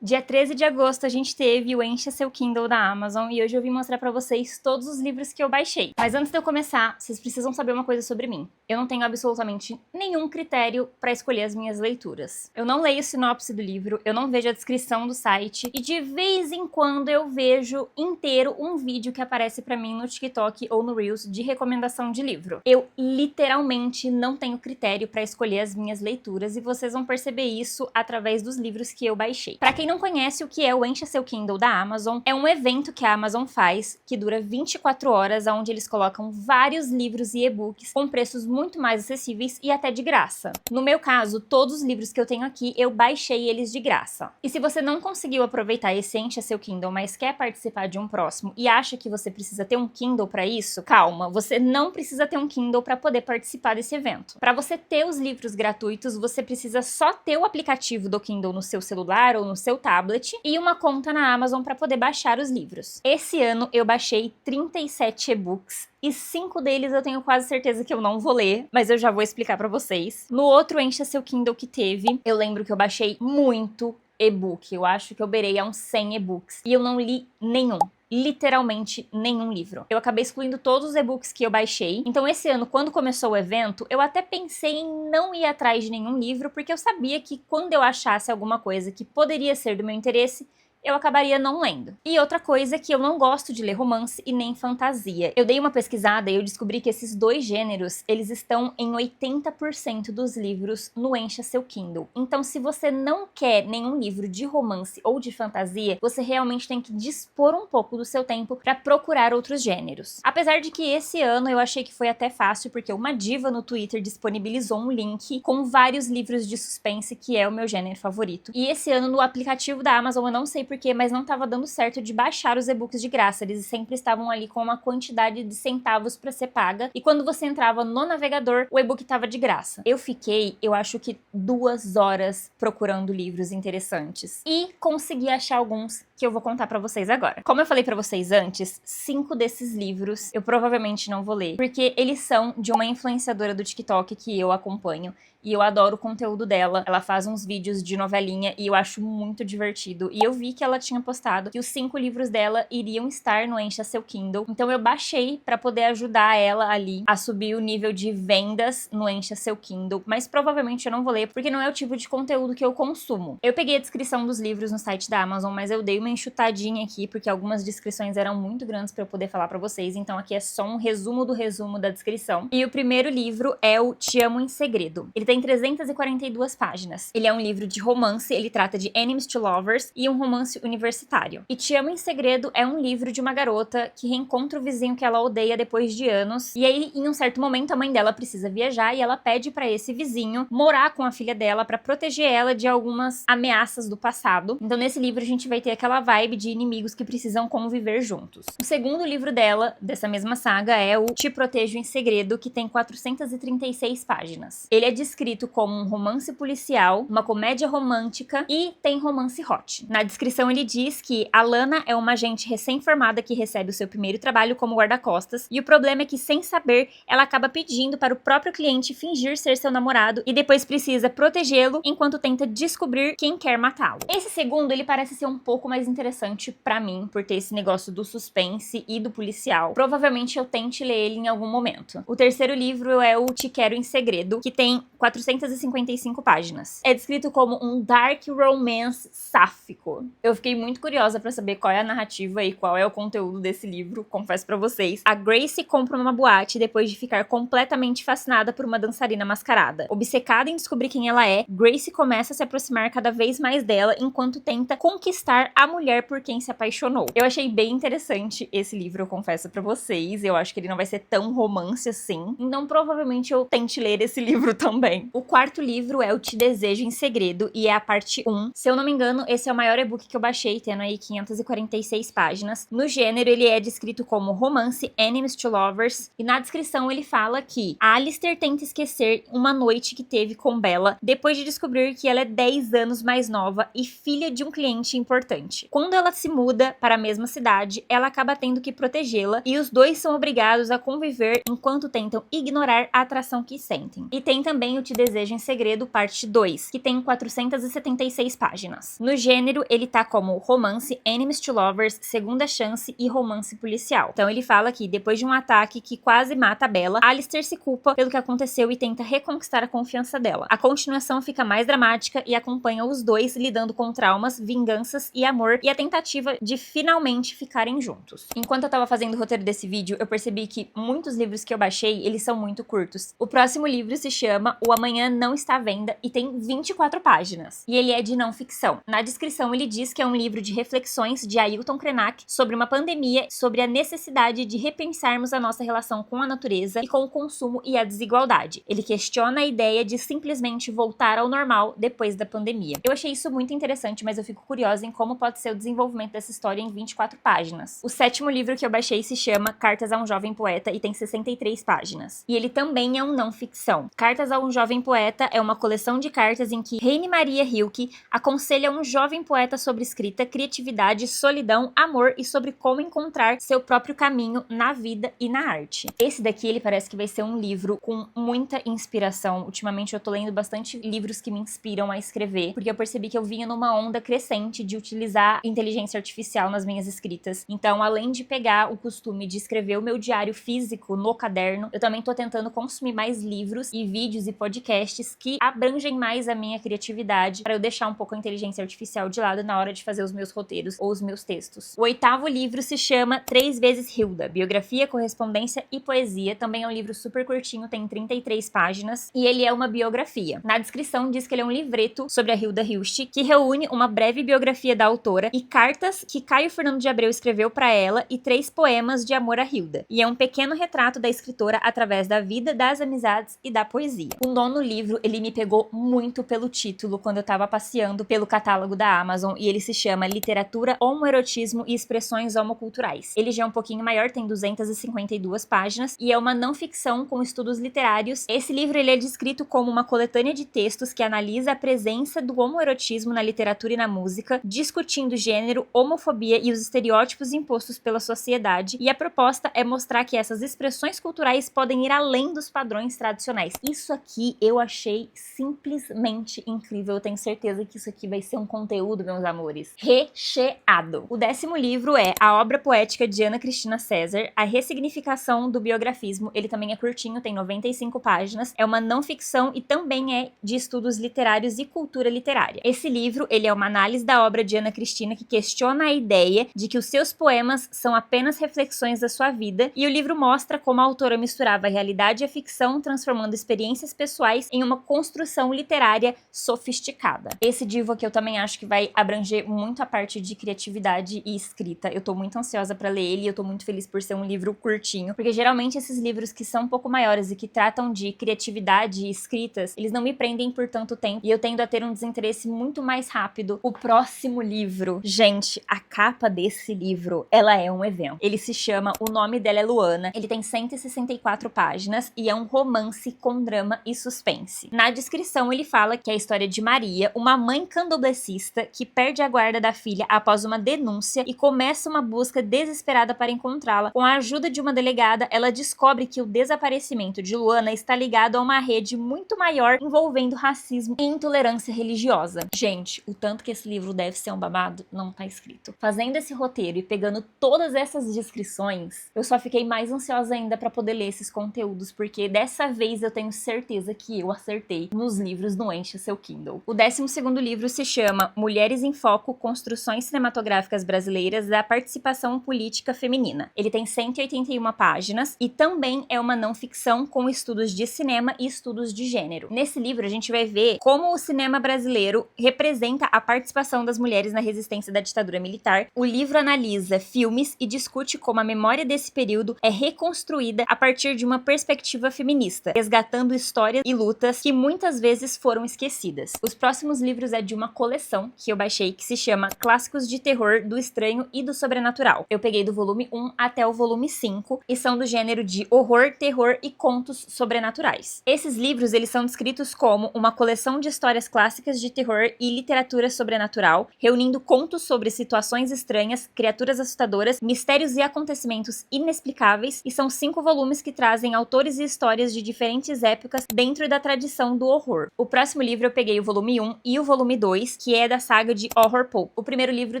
Dia 13 de agosto a gente teve o Encha Seu Kindle da Amazon e hoje eu vim mostrar pra vocês todos os livros que eu baixei. Mas antes de eu começar, vocês precisam saber uma coisa sobre mim. Eu não tenho absolutamente nenhum critério pra escolher as minhas leituras. Eu não leio sinopse do livro, eu não vejo a descrição do site e de vez em quando eu vejo inteiro um vídeo que aparece pra mim no TikTok ou no Reels de recomendação de livro. Eu literalmente não tenho critério pra escolher as minhas leituras e vocês vão perceber isso através dos livros que eu baixei. Pra quem não conhece o que é o Encha Seu Kindle da Amazon, é um evento que a Amazon faz, que dura 24 horas, onde eles colocam vários livros e e-books com preços muito mais acessíveis e até de graça. No meu caso, todos os livros que eu tenho aqui, eu baixei eles de graça. E se você não conseguiu aproveitar esse Encha Seu Kindle, mas quer participar de um próximo e acha que você precisa ter um Kindle pra isso, calma, você não precisa ter um Kindle pra poder participar desse evento. Pra você ter os livros gratuitos, você precisa só ter o aplicativo do Kindle no seu celular ou no seu tablet e uma conta na Amazon para poder baixar os livros. Esse ano eu baixei 37 e-books e 5 deles eu tenho quase certeza que eu não vou ler, mas eu já vou explicar para vocês. No outro Encha Seu Kindle que teve, eu lembro que eu baixei muito e-book. Eu acho que eu beirei a uns 100 e-books e eu não li nenhum. Literalmente nenhum livro. Eu acabei excluindo todos os e-books que eu baixei. Então esse ano, quando começou o evento, eu até pensei em não ir atrás de nenhum livro, porque eu sabia que quando eu achasse alguma coisa que poderia ser do meu interesse, eu acabaria não lendo. E outra coisa é que eu não gosto de ler romance e nem fantasia. Eu dei uma pesquisada e eu descobri que esses dois gêneros, eles estão em 80% dos livros no Encha Seu Kindle. Então, se você não quer nenhum livro de romance ou de fantasia, você realmente tem que dispor um pouco do seu tempo para procurar outros gêneros. Apesar de que esse ano eu achei que foi até fácil, porque uma diva no Twitter disponibilizou um link com vários livros de suspense, que é o meu gênero favorito. E esse ano no aplicativo da Amazon, eu não sei porquê, mas não estava dando certo de baixar os e-books de graça. Eles sempre estavam ali com uma quantidade de centavos para ser paga. E quando você entrava no navegador, o e-book estava de graça. Eu fiquei, eu acho que 2 horas procurando livros interessantes. E consegui achar alguns que eu vou contar pra vocês agora. Como eu falei pra vocês antes, 5 desses livros eu provavelmente não vou ler, porque eles são de uma influenciadora do TikTok que eu acompanho. E eu adoro o conteúdo dela. Ela faz uns vídeos de novelinha e eu acho muito divertido. E eu vi que ela tinha postado que os 5 livros dela iriam estar no Encha Seu Kindle. Então eu baixei pra poder ajudar ela ali a subir o nível de vendas no Encha Seu Kindle. Mas provavelmente eu não vou ler, porque não é o tipo de conteúdo que eu consumo. Eu peguei a descrição dos livros no site da Amazon, mas eu dei uma enxutadinha aqui, porque algumas descrições eram muito grandes pra eu poder falar pra vocês. Então aqui é só um resumo do resumo da descrição. E o primeiro livro é o Te Amo em Segredo. Ele tem 342 páginas. Ele é um livro de romance, ele trata de enemies to lovers e um romance universitário. E Te Amo em Segredo é um livro de uma garota que reencontra o vizinho que ela odeia depois de anos. E aí, em um certo momento, a mãe dela precisa viajar e ela pede pra esse vizinho morar com a filha dela pra proteger ela de algumas ameaças do passado. Então, nesse livro, a gente vai ter aquela vibe de inimigos que precisam conviver juntos. O segundo livro dela, dessa mesma saga, é o Te Protejo em Segredo, que tem 436 páginas. Ele é descrito como um romance policial, uma comédia romântica e tem romance hot. Na descrição ele diz que a Lana é uma agente recém-formada que recebe o seu primeiro trabalho como guarda-costas e o problema é que, sem saber, ela acaba pedindo para o próprio cliente fingir ser seu namorado e depois precisa protegê-lo enquanto tenta descobrir quem quer matá-lo. Esse segundo, ele parece ser um pouco mais interessante pra mim, por ter esse negócio do suspense e do policial. Provavelmente eu tente ler ele em algum momento. O terceiro livro é o Te Quero em Segredo, que tem 455 páginas. É descrito como um dark romance sáfico. Eu fiquei muito curiosa pra saber qual é a narrativa e qual é o conteúdo desse livro, confesso pra vocês. A Gracie compra uma boate depois de ficar completamente fascinada por uma dançarina mascarada. Obcecada em descobrir quem ela é, Gracie começa a se aproximar cada vez mais dela enquanto tenta conquistar a mulher por quem se apaixonou. Eu achei bem interessante esse livro, eu confesso pra vocês. Eu acho que ele não vai ser tão romance assim, então provavelmente eu tente ler esse livro também. O quarto livro é o Te Desejo em Segredo e é a parte 1. Se eu não me engano, esse é o maior e-book que eu baixei, tendo aí 546 páginas. No gênero, ele é descrito como romance enemies to lovers e na descrição ele fala que Alistair tenta esquecer uma noite que teve com Bella depois de descobrir que ela é 10 anos mais nova e filha de um cliente importante. Quando ela se muda para a mesma cidade, ela acaba tendo que protegê-la e os dois são obrigados a conviver enquanto tentam ignorar a atração que sentem. E tem também o Te Desejo em Segredo, parte 2, que tem 476 páginas. No gênero, ele tá como romance, enemies to lovers, segunda chance e romance policial. Então ele fala que depois de um ataque que quase mata a Bella, Alistair se culpa pelo que aconteceu e tenta reconquistar a confiança dela. A continuação fica mais dramática e acompanha os dois lidando com traumas, vinganças e amor e a tentativa de finalmente ficarem juntos. Enquanto eu tava fazendo o roteiro desse vídeo, eu percebi que muitos livros que eu baixei, eles são muito curtos. O próximo livro se chama O Amanhã Não Está à Venda e tem 24 páginas. E ele é de não ficção. Na descrição ele diz que é um livro de reflexões de Ailton Krenak sobre uma pandemia, sobre a necessidade de repensarmos a nossa relação com a natureza e com o consumo e a desigualdade. Ele questiona a ideia de simplesmente voltar ao normal depois da pandemia. Eu achei isso muito interessante, mas eu fico curiosa em como pode ser o desenvolvimento dessa história em 24 páginas. O sétimo livro que eu baixei se chama Cartas a um Jovem Poeta e tem 63 páginas. E ele também é um não ficção. Cartas a um Jovem Poeta é uma coleção de cartas em que Raine Maria Rilke aconselha um jovem poeta sobre escrita, criatividade, solidão, amor e sobre como encontrar seu próprio caminho na vida e na arte. Esse daqui, ele parece que vai ser um livro com muita inspiração. Ultimamente eu tô lendo bastante livros que me inspiram a escrever, porque eu percebi que eu vinha numa onda crescente de utilizar inteligência artificial nas minhas escritas. Então, além de pegar o costume de escrever o meu diário físico no caderno, eu também tô tentando consumir mais livros e vídeos e podcasts que abrangem mais a minha criatividade, para eu deixar um pouco a inteligência artificial de lado na hora de fazer os meus roteiros ou os meus textos. O oitavo livro se chama 3 vezes Hilda, biografia, correspondência e poesia. Também é um livro super curtinho, tem 33 páginas e ele é uma biografia. Na descrição diz que ele é um livreto sobre a Hilda Hilst, que reúne uma breve biografia da autora e cartas que Caio Fernando de Abreu escreveu para ela e 3 poemas de amor a Hilda. E é um pequeno retrato da escritora através da vida, das amizades e da poesia. O nono livro, ele me pegou muito pelo título quando eu tava passeando pelo catálogo da Amazon e ele se chama Literatura, Homoerotismo e Expressões Homoculturais. Ele já é um pouquinho maior, tem 252 páginas e é uma não ficção com estudos literários. Esse livro, ele é descrito como uma coletânea de textos que analisa a presença do homoerotismo na literatura e na música, discutindo gênero, homofobia e os estereótipos impostos pela sociedade, e a proposta é mostrar que essas expressões culturais podem ir além dos padrões tradicionais. Isso aqui eu achei simplesmente incrível, eu tenho certeza que isso aqui vai ser um conteúdo, meus amores, recheado. O 10º livro é a obra poética de Ana Cristina César, A Ressignificação do Biografismo. Ele também é curtinho, tem 95 páginas, é uma não ficção e também é de estudos literários e cultura literária. Esse livro, ele é uma análise da obra de Ana Cristina que questiona a ideia de que os seus poemas são apenas reflexões da sua vida, e o livro mostra como a autora misturava a realidade e a ficção, transformando experiências pessoais em uma construção literária sofisticada. Esse divo aqui eu também acho que vai abranger muito a parte de criatividade e escrita. Eu tô muito ansiosa pra ler ele e eu tô muito feliz por ser um livro curtinho, porque geralmente esses livros que são um pouco maiores e que tratam de criatividade e escritas, eles não me prendem por tanto tempo e eu tendo a ter um desinteresse muito mais rápido. O próximo livro, gente, a capa desse livro, ela é um evento. Ele se chama O Nome Dela é Luana, ele tem 164 páginas e é um romance com drama e suspense. Na descrição ele fala que é a história de Maria, uma mãe candomblessista que perde a guarda da filha após uma denúncia e começa uma busca desesperada para encontrá-la. Com a ajuda de uma delegada, ela descobre que o desaparecimento de Luana está ligado a uma rede muito maior envolvendo racismo e intolerância religiosa. Gente, o tanto que esse livro deve ser um babado não tá escrito. Fazendo esse roteiro e pegando todas essas descrições, eu só fiquei mais ansiosa ainda para poder ler esses conteúdos, porque dessa vez eu tenho certeza que eu acertei nos livros no Encha Seu Kindle. O 12º livro se chama Mulheres em Foco, Construções Cinematográficas Brasileiras da Participação Política Feminina. Ele tem 181 páginas e também é uma não ficção com estudos de cinema e estudos de gênero. Nesse livro a gente vai ver como o cinema brasileiro representa a participação das mulheres na resistência da ditadura militar. O livro analisa filmes e discute como a memória desse período é reconstruída a partir de uma perspectiva feminista, resgatando histórias e lutas que muitas vezes foram esquecidas. Os próximos livros é de uma coleção que eu baixei que se chama Clássicos de Terror, do Estranho e do Sobrenatural. Eu peguei do volume 1 até o volume 5 e são do gênero de horror, terror e contos sobrenaturais. Esses livros, eles são descritos como uma coleção de histórias clássicas de terror e literatura sobrenatural, reunindo contos sobre situações estranhas, criaturas assustadoras, mistérios e acontecimentos inexplicáveis, e são 5 volumes que trazem autores e histórias de diferentes épocas, dentre dentro da tradição do horror. O próximo livro eu peguei o volume 1 e o volume 2, que é da saga de Horror Pulp. O primeiro livro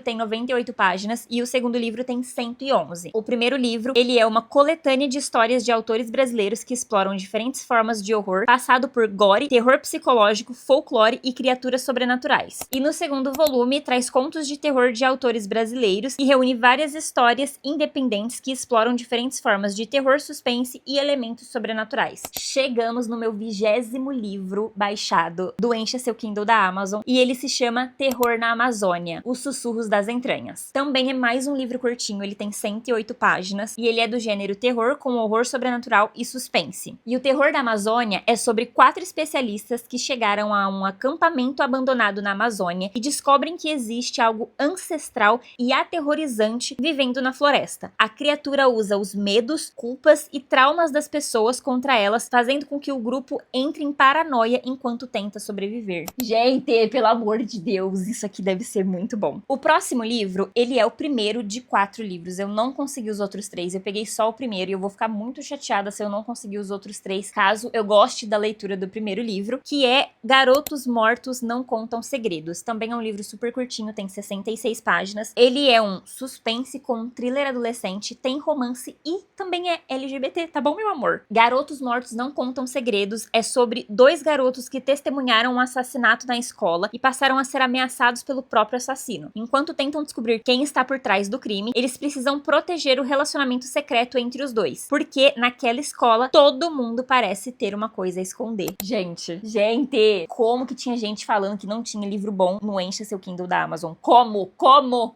tem 98 páginas e o segundo livro tem 111. O primeiro livro, ele é uma coletânea de histórias de autores brasileiros que exploram diferentes formas de horror, passado por gore, terror psicológico, folclore e criaturas sobrenaturais. E no segundo volume, traz contos de terror de autores brasileiros e reúne várias histórias independentes que exploram diferentes formas de terror, suspense e elementos sobrenaturais. Chegamos no meu 20º livro baixado do Encha Seu Kindle da Amazon e ele se chama Terror na Amazônia, Os Sussurros das Entranhas. Também é mais um livro curtinho, ele tem 108 páginas e ele é do gênero terror com horror sobrenatural e suspense. E o Terror da Amazônia é sobre 4 especialistas que chegaram a um acampamento abandonado na Amazônia e descobrem que existe algo ancestral e aterrorizante vivendo na floresta. A criatura usa os medos, culpas e traumas das pessoas contra elas, fazendo com que o grupo entre em paranoia enquanto tenta sobreviver. Gente, pelo amor de Deus, isso aqui deve ser muito bom. O próximo livro, ele é o primeiro de 4 livros. Eu não consegui os outros 3, eu peguei só o primeiro e eu vou ficar muito chateada se eu não conseguir os outros 3, caso eu goste da leitura do primeiro livro, que é Garotos Mortos Não Contam Segredos. Também é um livro super curtinho, tem 66 páginas. Ele é um suspense com um thriller adolescente, tem romance e também é LGBT, tá bom, meu amor? Garotos Mortos Não Contam Segredos é sobre 2 garotos que testemunharam um assassinato na escola e passaram a ser ameaçados pelo próprio assassino. Enquanto tentam descobrir quem está por trás do crime, eles precisam proteger o relacionamento secreto entre os dois, porque naquela escola todo mundo parece ter uma coisa a esconder. Gente, como que tinha gente falando que não tinha livro bom no Encha Seu Kindle da Amazon? Como?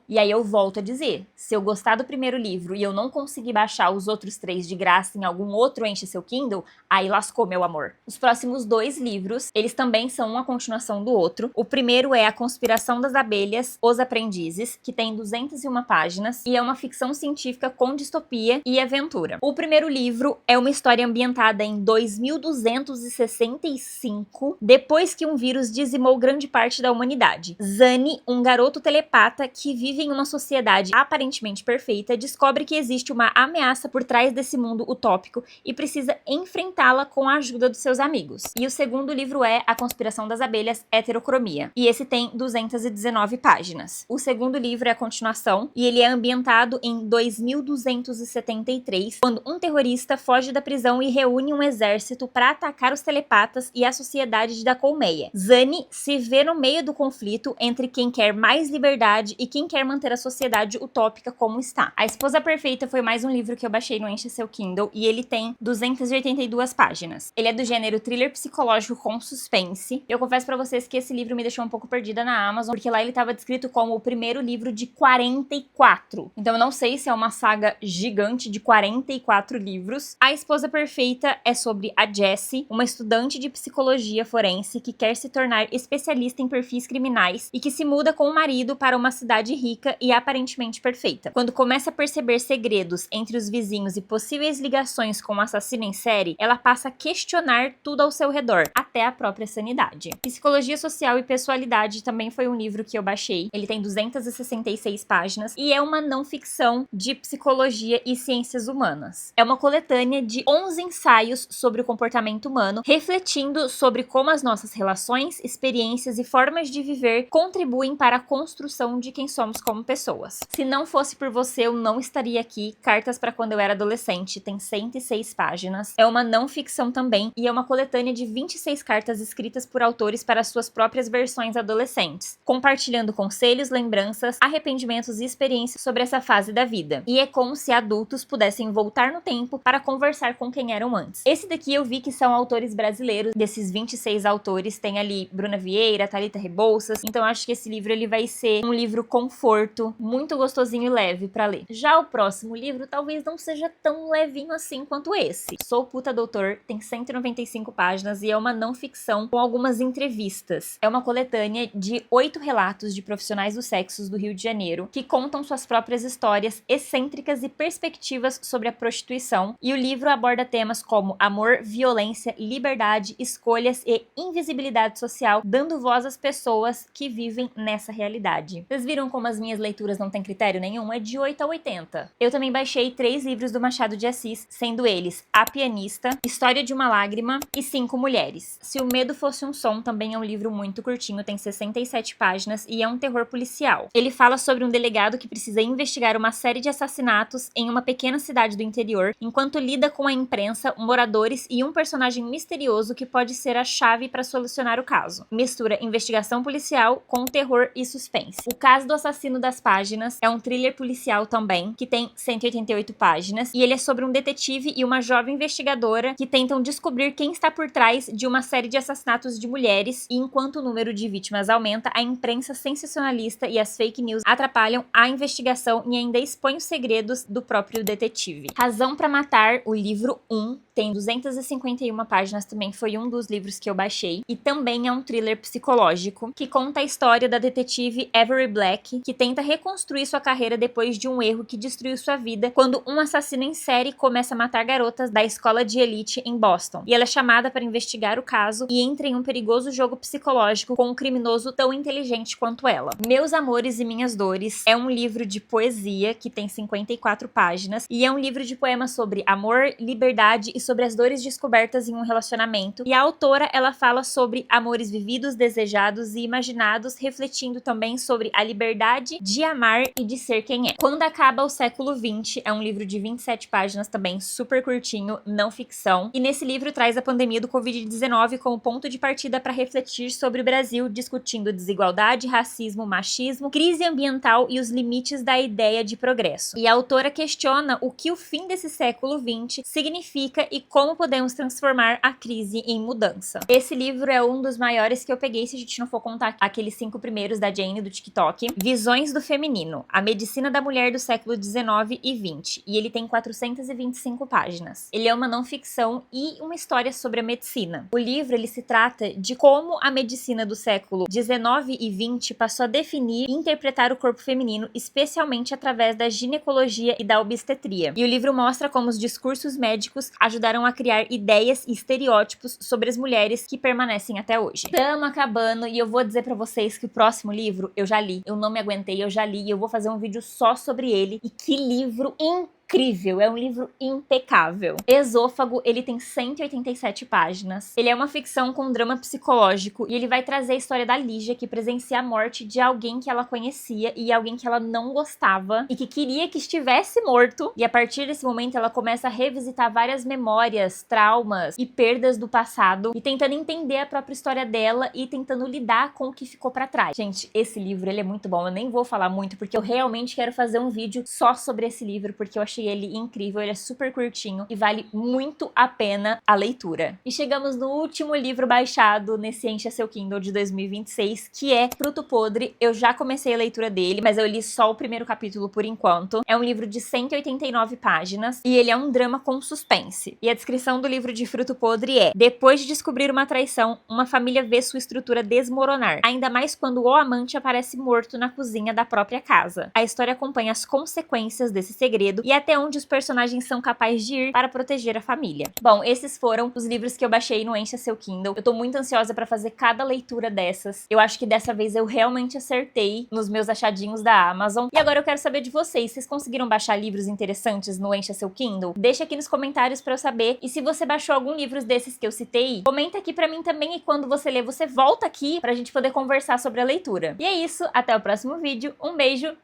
E aí eu volto a dizer, se eu gostar do primeiro livro e eu não conseguir baixar os outros 3 de graça em algum outro Encha Seu Kindle, aí lascou, meu amor. Os próximos 2 livros, eles também são uma continuação do outro. O primeiro é A Conspiração das Abelhas, Os Aprendizes, que tem 201 páginas e é uma ficção científica com distopia e aventura. O primeiro livro é uma história ambientada em 2265, depois que um vírus dizimou grande parte da humanidade. Zane, um garoto telepata que vive em uma sociedade aparentemente perfeita, descobre que existe uma ameaça por trás desse mundo utópico e precisa enfrentá-la com a ajuda dos seus amigos. E o segundo livro é A Conspiração das Abelhas, Heterocromia. E esse tem 219 páginas. O segundo livro é a continuação e ele é ambientado em 2273, quando um terrorista foge da prisão e reúne um exército para atacar os telepatas e a sociedade da colmeia. Zane se vê no meio do conflito entre quem quer mais liberdade e quem quer manter a sociedade utópica como está. A Esposa Perfeita foi mais um livro que eu baixei no Encha Seu Kindle e ele tem 282 páginas. Ele é do gênero thriller psicológico com suspense. Eu confesso pra vocês que esse livro me deixou um pouco perdida na Amazon, porque lá ele estava descrito como o primeiro livro de 44. Então eu não sei se é uma saga gigante de 44 livros. A Esposa Perfeita é sobre a Jessie, uma estudante de psicologia forense que quer se tornar especialista em perfis criminais e que se muda com o marido para uma cidade rica e aparentemente perfeita. Quando começa a perceber segredos entre os vizinhos e possíveis ligações com um assassino em série, ela passa a questionar tudo ao seu redor, até a própria sanidade. Psicologia Social e Pessoalidade também foi um livro que eu baixei. Ele tem 266 páginas e é uma não ficção de psicologia e ciências humanas. É uma coletânea de 11 ensaios sobre o comportamento humano, refletindo sobre como as nossas relações, experiências e formas de viver contribuem para a construção de quem somos como pessoas. Se não fosse por você, eu não estaria aqui. Cartas para Quando Eu Era Adolescente tem 106 páginas. É uma não ficção também e é uma coletânea de 26 cartas escritas por autores para suas próprias versões adolescentes, compartilhando conselhos, lembranças, arrependimentos e experiências sobre essa fase da vida. E é como se adultos pudessem voltar no tempo para conversar com quem eram antes. Esse daqui eu vi que são autores brasileiros. Desses 26 autores, tem ali Bruna Vieira, Thalita Rebouças. Então eu acho que esse livro ele vai ser um livro conforto, muito gostosinho e leve para ler. Já o próximo livro talvez não seja tão levinho assim quanto esse. Sou Puta Doutor, tem 195 páginas e é uma não ficção com algumas entrevistas. É uma coletânea de 8 relatos de profissionais dos sexos do Rio de Janeiro que contam suas próprias histórias excêntricas e perspectivas sobre a prostituição, e o livro aborda temas como amor, violência, liberdade, escolhas e invisibilidade social, dando voz às pessoas que vivem nessa realidade. Vocês viram como as minhas leituras não têm critério nenhum? É de 8 a 80. Eu também baixei 3 livros do Machado de Assis, sendo eles A Pianista, História de uma Lágrima e 5 mulheres. Se o Medo Fosse um Som também é um livro muito curtinho, tem 67 páginas e é um terror policial. Ele fala sobre um delegado que precisa investigar uma série de assassinatos em uma pequena cidade do interior, enquanto lida com a imprensa, moradores e um personagem misterioso que pode ser a chave para solucionar o caso. Mistura investigação policial com terror e suspense. O Caso do Assassino das Páginas é um thriller policial também, que tem 188 páginas, e ele é sobre um detetive e uma jovem investigadora que tentam descobrir quem está por trás de uma série de assassinatos de mulheres, e enquanto o número de vítimas aumenta, a imprensa sensacionalista e as fake news atrapalham a investigação e ainda expõem os segredos do próprio detetive. Razão para Matar, o livro 1, tem 251 páginas, também foi um dos livros que eu baixei, e também é um thriller psicológico que conta a história da detetive Avery Black, que tenta reconstruir sua carreira depois de um erro que destruiu sua vida quando um assassino em série começa a matar garotas da escola de elite em Boston. E ela é chamada para investigar o caso e entra em um perigoso jogo psicológico com um criminoso tão inteligente quanto ela. Meus Amores e Minhas Dores é um livro de poesia que tem 54 páginas e é um livro de poemas sobre amor, liberdade e sobre as dores descobertas em um relacionamento. E a autora, ela fala sobre amores vividos, desejados e imaginados, refletindo também sobre a liberdade de amar e de ser quem é. Quando Acaba o Século XX é um livro de 27 páginas também, super curtinho, não ficção. E nesse livro traz a pandemia do Covid-19 como ponto de partida para refletir sobre o Brasil, discutindo desigualdade, racismo, machismo, crise ambiental e os limites da ideia de progresso. E a autora questiona o que o fim desse século XX significa e como podemos transformar a crise em mudança. Esse livro é um dos maiores que eu peguei, se a gente não for contar aqueles 5 primeiros da Jane do TikTok. Visões do Feminino, a medicina da mulher do século 19 e 20, e ele tem 425 páginas. Ele é uma não ficção e uma história sobre a medicina. O livro, ele se trata de como a medicina do século 19 e 20 passou a definir e interpretar o corpo feminino, especialmente através da ginecologia e da obstetria. E o livro mostra como os discursos médicos ajudaram a criar ideias e estereótipos sobre as mulheres que permanecem até hoje. Estamos acabando e eu vou dizer pra vocês que o próximo livro eu já li. Eu não me aguentei, eu já li e eu vou fazer um vídeo só sobre ele. E que livro incrível, é um livro impecável. Esôfago, ele tem 187 páginas. Ele é uma ficção com drama psicológico e ele vai trazer a história da Lígia, que presencia a morte de alguém que ela conhecia e alguém que ela não gostava e que queria que estivesse morto. E a partir desse momento ela começa a revisitar várias memórias, traumas e perdas do passado e tentando entender a própria história dela e tentando lidar com o que ficou pra trás. Gente, esse livro, ele é muito bom. Eu nem vou falar muito porque eu realmente quero fazer um vídeo só sobre esse livro porque eu achei ele incrível, ele é super curtinho e vale muito a pena a leitura. E chegamos no último livro baixado nesse Encha Seu Kindle de 2026, que é Fruto Podre. Eu já comecei a leitura dele, mas eu li só o primeiro capítulo por enquanto. É um livro de 189 páginas e ele é um drama com suspense. E a descrição do livro de Fruto Podre é: depois de descobrir uma traição, uma família vê sua estrutura desmoronar, ainda mais quando o amante aparece morto na cozinha da própria casa. A história acompanha as consequências desse segredo e até onde os personagens são capazes de ir para proteger a família. Bom, esses foram os livros que eu baixei no Encha Seu Kindle. Eu tô muito ansiosa pra fazer cada leitura dessas. Eu acho que dessa vez eu realmente acertei nos meus achadinhos da Amazon. E agora eu quero saber de vocês. Vocês conseguiram baixar livros interessantes no Encha Seu Kindle? Deixa aqui nos comentários pra eu saber. E se você baixou algum livro desses que eu citei, comenta aqui pra mim também, e quando você ler, você volta aqui pra gente poder conversar sobre a leitura. E é isso, até o próximo vídeo. Um beijo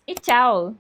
e tchau!